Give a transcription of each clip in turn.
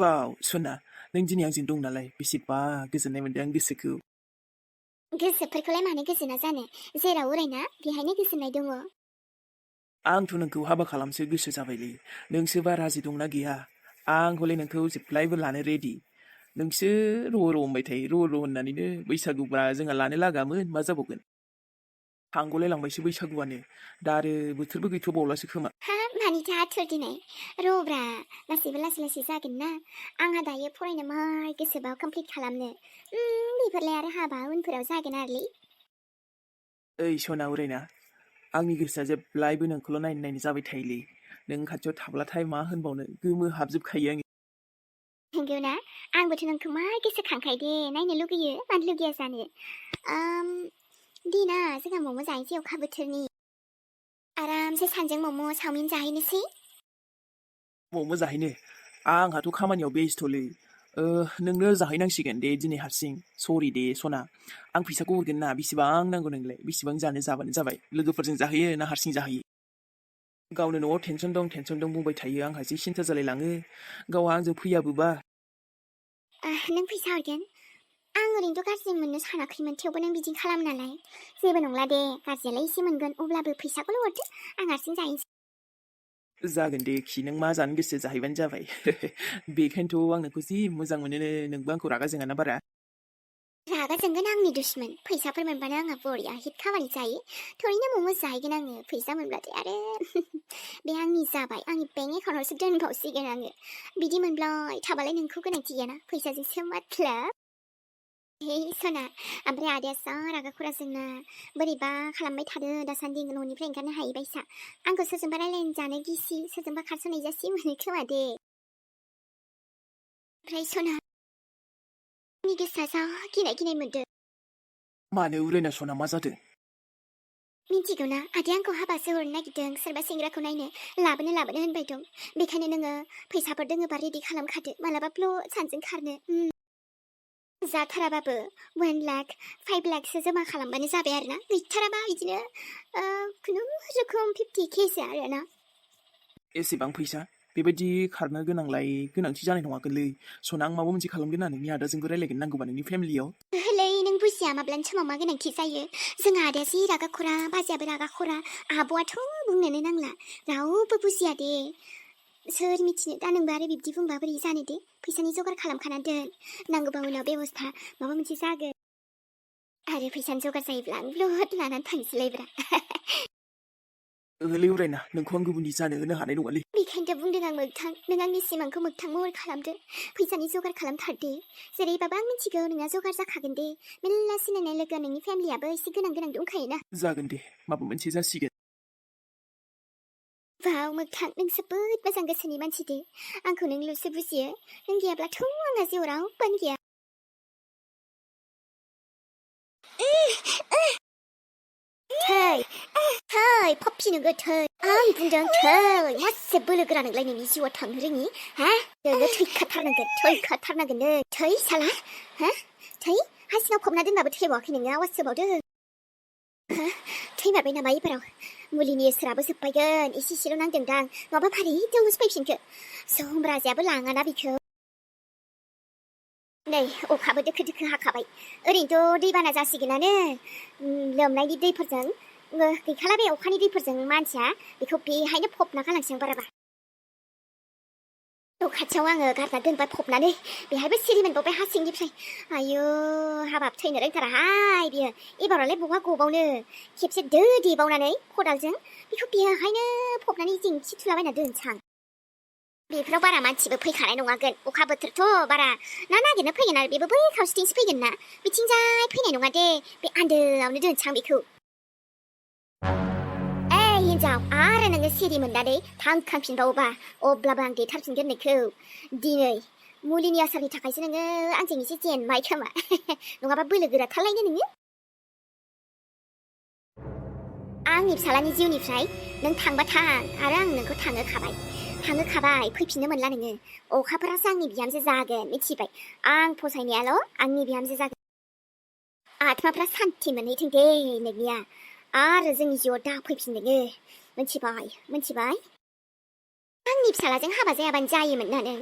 वाव सना नों दिनै आंजों दं नालाय बेसेबा गोजोननाय मोनदों आं गोसोखौ गोसोफोरखौलाय मानो गोजोना जानो जेराव उरायना बेहायनो गोजोननाय दङ आंथ' नोंखौ हाबा खालामसो गोसो जाबायलै नोंसोबा राजि दंना गैया आं हले नोंखौ जेब्लायबो लानो रेडि नोंसो र' होनबाय थायो र' होननानैनो बैसागुब्रा जोंहा लानो लागामोन मा जाबावगोन थांग'लाय लांबायसो बैसागुआनो दा आरो बोथोरबो गैथ'बावलासो खोमा हा मानिथो आथुर दिनै र'ब्रा लासैबो लासै जागोन ना आंहा दायो फरायनो मार गोसोबा कमप्लिट खालामनो बेफोरलाय आरो हाबा उनफोराव जागोन आरोलै ओइ सना उरायना आंनि गोसोआ जेब्लायबो नोंखौल' नायनो जाबाय थायोलै नों खाथियाव थाब्लाथाय मा होनबावनो गोमो हाबजोबखायो आङो नंगौ ना आंबोथ' नोंखौ मार गोसोखांखायो दे नायनो लुगैयो मानो लुगैया जानो दिना जोंहा मम' जाहैनोसै अखा बोथोरनि आरामसे सानजों मम' चावमिन जाहैनोसै मम' जाहैनो आंहाथ' खामानियाव बेस्थ'लै नोंनो जाहैनांसिगोन दे दिनै हारसिं सरि दे सना आं फैसाखौ हरगोन ना बेसेबां नांगौ नोंलाय बेसेबां जानो जाबानो जाबाय लोगोफोरजों जाहैयो ना हारसिं जाहैयो गावनो न'आव टेनसन दं बुंबाय थायो आंहा जि सिन्था जालायलाङो गावहा आंजों फैयाबोबा नों फैसा हरगोन आं ओरैनोथ' गाज्रि मोननो सानाखैमोन थेवबो नों बिदि खालाम नालाय जेबो नंला दे गाज्रियालाय एसे मोनगोन अब्लाबो फैसाखौल' हरदो आं हारसिं जाहैनोसै जागोन दे खि नों मा जानो गोसो जाहैबानो जाबाय बेखायनोथ' आं नोंखौ जि मोजां मोनो नोंबो आंखौ रागा जोङाना बारा रागा जोंगोन आंनि दुश्मन फैसाफोर मोनबानो आंहा बरिया हिट खामानि जायो थोरैनो मम' जाहैगोन आङो फैसा मोनब्लाथाय आरो बे आंनि जाबाय आंनि बेंक एकाउन्टावसो दोनबावसिगोन आङो बिदि मोनब्लाय थाबालाय नोंखौ गोनांथि गैयाना फैसाजोंसो मतलब हे सना ओमफ्राय आदाया जा रागा खरा जोंना बोरैबा खालामबाय थादों दासान्दि न'निफ्राय ओंखारनो हायै बायसा आंखौ सोरजोंबा रायलायनो जानो गिसि सोरजोंबा खारस'नाय जासि मोनो खोमा दे ओमफ्राय सना आंनि गोसोआ जा गिनाय मोनदों मानो उरायना सना मा जादों मिथिगौ ना आदाया आंखौ हाबासो हरनो नागिरदों सोरबा सेंग्राखौ नायनो लाबोनो होनबाय दं बेखायनो नोङो फैसाफोर दोङोबा रेडि खालामखादो मालाबा फ्ल' सानजों खारनो जाथाराबाबो 1 लाख 5 लाखसो जमा खालामबानो जाबाय आरोना गैथाराबा बिदिनो खुनुरुखुम 50Kसो आरोना एसेबां फैसा बेबायदि खारनो गोनांलाय गोनांथि जानाय नङागोनलै सना आं माबा मोनसे खालामगोन ना नोंनि आदाजोंबो रायलायगोन नांगौबा नोंनि फेमिलियाव ओहलै नों बुजिया माब्लानि समाव मा गोनांथि जायो जोंहा आदाया जि रागा खरा बाजैयाबो रागा खरा आब'आथ' बुंनोनो नांला रावबो बुजिया दे सोर मिथिनो दा नोंबो आरो बिब्दि बुंबा बोरै जानो दे फैसानि जगार खालामखाना दोन नांगौबा उनाव बेबस्था माबा मोनसे जागोन आरो फैसानि जगार जायोब्ला आं ब्लड लानानै थांसैलायब्रा ओहलै उरायना नोंखौ आं गुबुननि जानो होनो हानाय नङालै बेखायनोथ' बुंदों आं मोगथां नों आंनि सिमांखौ मोगथां महर खालामदो फैसानि जगार खालामथारदे जेरैबाबो आं मिथिगौ नोंहा जगार जाखागोन दे मेल्ला सिनायनाय लोगो नोंनि फेमिलियाबो एसे गोनां दंखायोना जागोन दे माबा मोनसे जासिगोन वाव मोगथां नों जोबोद मोजां गोसोनि मानसि दे आंखौ नोंल'सो बुजियो नों गैयाब्लाथ' आंहा जिउआव रावबोआनो गैया थै पप्पि नोगो थै आं बुंदों थै मासे बोलो गोरा नोंलाय नोंनि जिउआ थांनो रोङि हा नोङो थैखाथारनांगोन नै थै साला हा थै हा सिङाव फबना दोनबाबो थैबावाखै नोङो आवाज होबावदो थैमारबाय नामा एबाराव मुलिनि इसोराबो जोब्बायगोन एसेल' नांदोंदां माबा फारि दंस फैफिनखो समराजायाबो लाङाना बिखौ नै अखाबो दोखो हाखाबाय ओरैनोथ' दैबाना जासिगोनानो लोमनायनि दैफोरजों गैखाला बे अखानि दैफोरजों मानसिया बेखौ बेहायनो फबना गालांसै आं बाराबा न' खाथियाव आङो गारना दोनबाय फबनानै बेहायबो सिरि मोनबावबाय हा सिंनिफ्राय आयु हाबाब थैनो रोंथाराहाय बियो एबारावलाय बहा गबावनो खेबसे दो देबावनानै खदालजों बेखौ बेहायनो फबनानै जेंसि थुलाबायना दोनसां बेफोराव बारा मानसिबो फैखानाय नङागोन अखा बोथोरथ' बारा ना नागिरनो फैगोन आरो बेबो बै खावसेथिंसो फैगोन ना बिथिंजाय फैनाय नङा दे बे आन्दोआवनो दोनसां बेखौ हिन्जाव आरो नोङो सिरि मोननानै थांखांफिनबावोबा अब्लाबो आं देथारफिनगोन नोंखौ दिनै मुलिनि आसारनि थाखायसो नोङो आंजों एसे जेनबाय खोमा नङाबा बोलो गोराथारलायनो नोङो आंनि फिसालानि जिउनिफ्राय नों थांबा थां आरो आं नोंखौ थाङोखाबाय फैफिननो मोनला नोङो अखाफोरासो आंनि बिहामजो जागोन मिथिबाय आं फसायनायाल' आंनि बिहामजो जागोन आत्माफ्रा सान्थि मोनहैथों दे नोंनिया आरो जोंनि जिउआव दा फैफिन नोङो मोनथिबाय आंनि फिसालाजों हाबा जायाबानो जायोमोन ना नों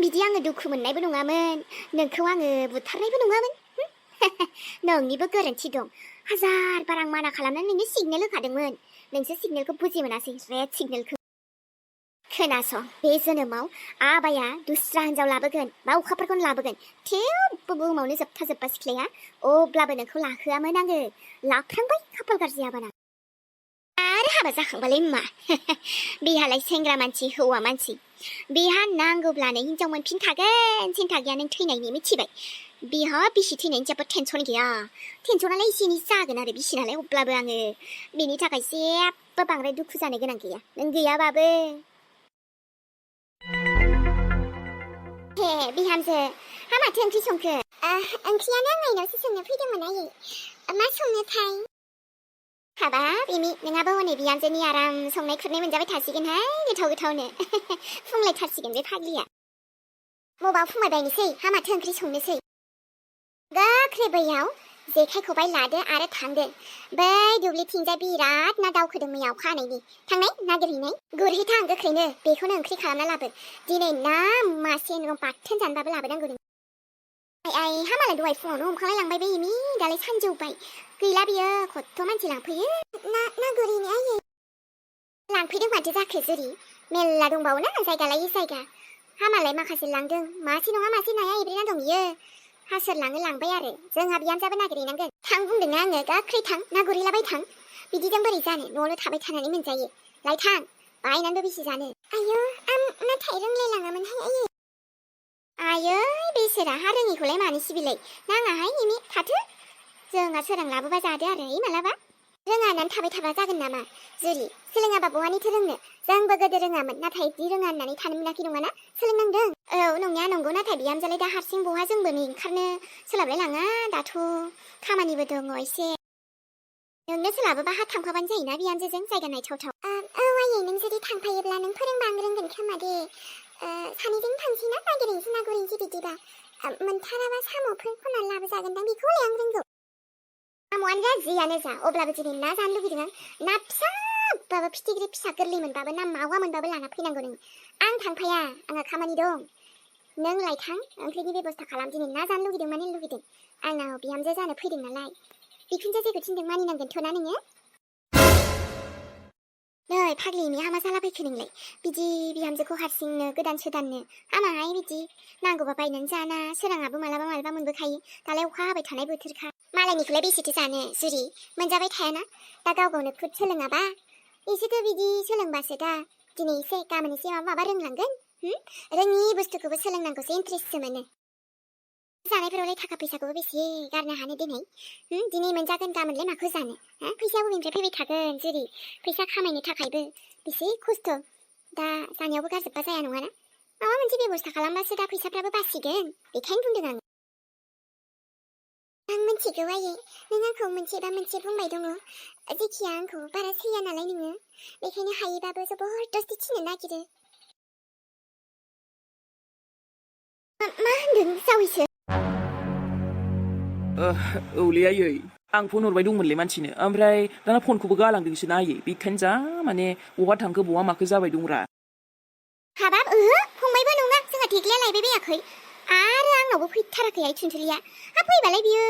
बिदि आङो दुखु मोननायबो नङामोन नोंखौ आङो बुथारनायबो नङामोन नोंनिबो गोरोन्थि दं हाजार बार आं माना खालामनानै नोंनो सिगनेल होखादोंमोन नोंसो सिगनेलखौ बुजि मोनासै रेड सिगनेलखौ खोनासं बे जोनोमाव आबाया दुस्रा हिनजाव लाबोगोन बा अखाफोरखौनो लाबोगोन थेवबो बुहुमावनो जोबथा सिख्लाया अब्लाबो नोंखौ लाहोआमोन आङो लाफ्रांबाय खाफाल गाज्रि आबाना आरो हाबा जाखांबालाय मा बेहालाय सेंग्रा मानसि हौवा मानसि बेहा नांगौब्लानो हिनजाव मोनफिनखागोन सिन्था गैया नों थैनायनि मिथिबाय बेहा बिसि थैनायनि जेबो टेनसन गैया टेनसनालाय एसे एनै जागोन आरो बिसिनालाय अब्लाबो आङो बेनि थाखाय जेबो बांद्राय दुखु जानो गोनां गैया नों गैयाबाबो हे बिहामजो हा माथो ओंख्रि संखो ओंख्रियानो आं नायनावसो सोंनो फैदोंमोन आयै मा संनोथाय हाबाब एमि नोंहाबो हनै बिहामजोनि आराम संनाय खुरनाय मोनजाबाय थासिगोनहाय गोथाव गोथावनो फुंलायथारसिगोन बे फाग्लिया मबाव फुंबायबायनोसै हा माथो ओंख्रि संनोसै गोख्रै बैयाव जेखाइ खबाइ लादो आरो थांदो बै दुब्लिथिंजाय बिराद ना दावखोदों मैया अखा हानायनि थांनाय नागिरहैनाय गुरहैथां गोख्रैनो बेखौनो ओंख्रि खालामना लाबो दिनै ना मासे बाथोन जानबाबो लाबोनांगौ नों आइ हा मालाय दहाय फुङावनो हमखांलाय लांबाय बे एमि दालाय सानजौबाय गैला बियो खथ' मानसि लांफैयो ना गुरहैनो आयै लांफैदों माथो जाखो जुरि मेल्ला दंबावो ना जायगा लायै जायगा हा मालाय माखासे लांदों मासे नङा मासे नाया एब्रेना दं बियो हा सोर लाङो लांबाय आरो जोंहा बिहामजोआबो नागिरहैनांगोन थां बुंदोंना आङो गोख्रै थां ना गुरहैलाबाय थां बिदिजों बोरै जानो न'आवनो थाबाय थानानै मोनजायो लाय थां बायनानैबो बेसे जानो आयौ आं नाथाय रोंलायलाङामोनहाय आयै बेसेरा हा रोङिखौलाय मानो सिबिलाय नाङाहाय एमि थाथो जोंहा सोरां लाबोबा जादो आरो मालाबा रोङा होननानै थाबाय थाबा जागोन नामा जुरि सोलोङाबा बहानिथो रोंनो जोंबो गोदो रोङामोन नाथाय बिदि रोङा होननानै थानो मोनाखै नङाना सोलोंनांदों औ नंनाया नंगौ नाथाय बिहामजोआलाय दा हारसिं बहा जोंबो नै ओंखारनो सोलाबलाय लाङा दाथ' खामानिबो दङ एसे नोंनो सोलाबोबा हा थांफाबानो जायोना बिहामजोजों जायगा नायथावथाव औ आयै नों जुदि थांफायोब्ला नों फोरोंबा आं रोंगोन खोमा दे सानैजों थांसै ना नागिरहैनोसै ना गुरहैनोसै बिदिबा मोनथाराबा साम'फोर खननानै लाबोजागोनदां बेखौलाय आं रोंगौ साम'आनो जा जियानो जा अब्लाबो दिनै ना जानो लुगैदों आं ना फिसाबाबो फिथिख्रि फिसा गोरलै मोनबाबो ना मावा मोनबाबो लाना फैनांगौ नों आं थांफाया आंहा खामानि दं नों लायथां ओंख्रिनि बेबस्था खालाम दिनै ना जानो लुगैदों माने लुगैदों आंनाव बिहामजो जानो फैदों नालाय बिखुनजो जेखौ थिनदों मानिनांगोनथ' ना नोङो नै फाग्लि एमि हा मा जालाबायखो नोंलाय बिदि बिहामजोखौ हारसिंनो गोदान सोदाननो हामाहाय बिदि नांगौबा बायनानै जाना सोराङाबो मालाबा मोनबोखायो दालाय अखा हाबाय थानाय बोथोरखा मालायनिखौलाय बेसेथो जानो जुरि मोनजाबाय थायाना दा गाव गावनो खुद सोलोङाबा एसेथ' बिदि सोलोंबासो दा दिनै एसे गाबोन एसे माबा रोंलांगोन रोङि बुस्थुखौबो सोलोंनांगौसो इन्ट्रेस्टसो मोनो जानायफोरावलाय थाखा फैसाखौबो बेसे गारनो हानो दिनै दिनै मोनजागोन गाबोनलाय माखौ जानो फैसाया बबेनिफ्राय फैबाय थागोन जुरि फैसा खामायनो थाखायबो बेसे खस्थ' दा जानायावबो गारजोबबा जाया नङाना माबा मोनसे बेबस्था खालामबासो दा फैसाफ्राबो बासिगोन बेखायनो बुंदों आं मिथिगौ आयै नों आंखौ मोनसेबा मोनसे बुंबाय दङ जेखिया आंखौ बारा सैया नालाय नोङो बेखायनो हायोबाबो जबरदस्ति थिननो नागिरो मा होनदों जावैसो औलै आयै आं फन हरबाय दंमोनलै मानसिनो ओमफ्राय दाना फनखौबो गालांदोंसो ना आयै बेखायनो जा माने बहा थांखो बहा माखो जाबाय दंरा हाबाब फंबायबो नङा जोंहा थेख्लिया लायबाय बायाखै आरो आंनावबो फैथाराखैहाय थुनथुलिया हा फैबालाय बियो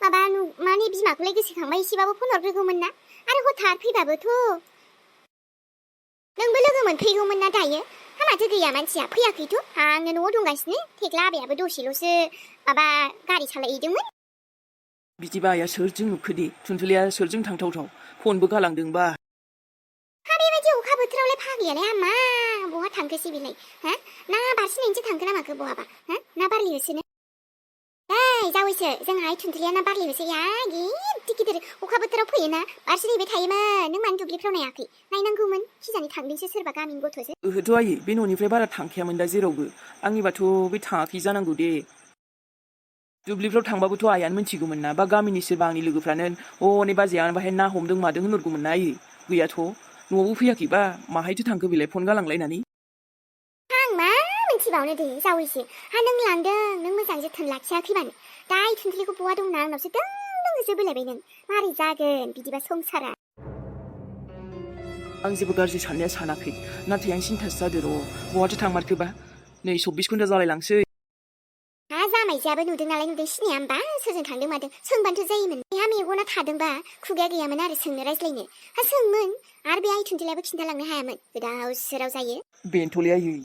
माबा माने बिमाखौलाय गोसोखांबाय एसेबाबो फन हरग्रोगौमोन ना आरो हथार फैबाबोथ' नोंबो लोगो मोनफैगौमोन ना दायो हा माथो गैया मानसिया फैयाखैथ' आंनो न'आव दंगासिनो थेख्ला आबायाबो दसेल'सो माबा गारि सालायहैदोंमोन बिदिबा आइया सोरजों नुखो दे थुनथुलिया सोरजों थांथावथाव फनबो गालांदोंबा हा बेबायदि अखा बोथोरावलाय फाग्लियालाय मा बहा थांखोसै बेलाय ना बारसिनायनोसो थांखो ना माखो बहाबा ना बारलि होसोनो जावैसो जोंहाय थुनथुलिया ना बारलि होसोया गिदिर गिदिर अखा बोथोराव फैयोना बारसिनहैबाय थायोमोन नों मानो दुब्लिफ्राव नायाखै नायनांगौमोन खिजानि थांदोंसो सोरबा गामिनि गथ'सो ओहोथ' आयै बे न'निफ्राय बारा थांखायामोन दा जेरावबो आंनिबाथ' बे थाङाखै जानांगौ दे दुब्लिफ्राव थांबाबोथ' आइयानो मिथिगौमोन ना बा गामिनि सोरबा आंनि लोगोफ्रानो हनै बाजैया बाहाय ना हमदों मादों होनहरगौमोन ना आयै गैयाथ' न'आवबो फैयाखैबा माहायथो थांखो बेलाय फन गालांलायनानै आं मा मिथिबावनो दे जावैसो हा नों लांदों नों मोजां जोथोन लाखियाखैबानो दा थुनथुलिखौ बहा दं ना आंनावसो दों होसो बोलायबाय नों मारै जागोन बिदिबा संसारा आं जेबो गाज्रि साननाया सानाखै नाथाय आं सिन्थासो जादो र' बहाथो थांमारखोबा नै 24 घन्टा जालायलांसै हा जामाइजोआबो नुदों नालाय नुदों सिनाया होमबा सोरजों थांदों मादों सोंबानोथ' जायोमोन बेहा मेगना थादोंबा खुगाया गैयामोन आरो सोंनो रायज्लायनो हा सोंमोन आरो बे आइ थुनथिलायाबो खिन्थालांनो हायामोन गोदाव सोराव जायो बेनथ'लै आयै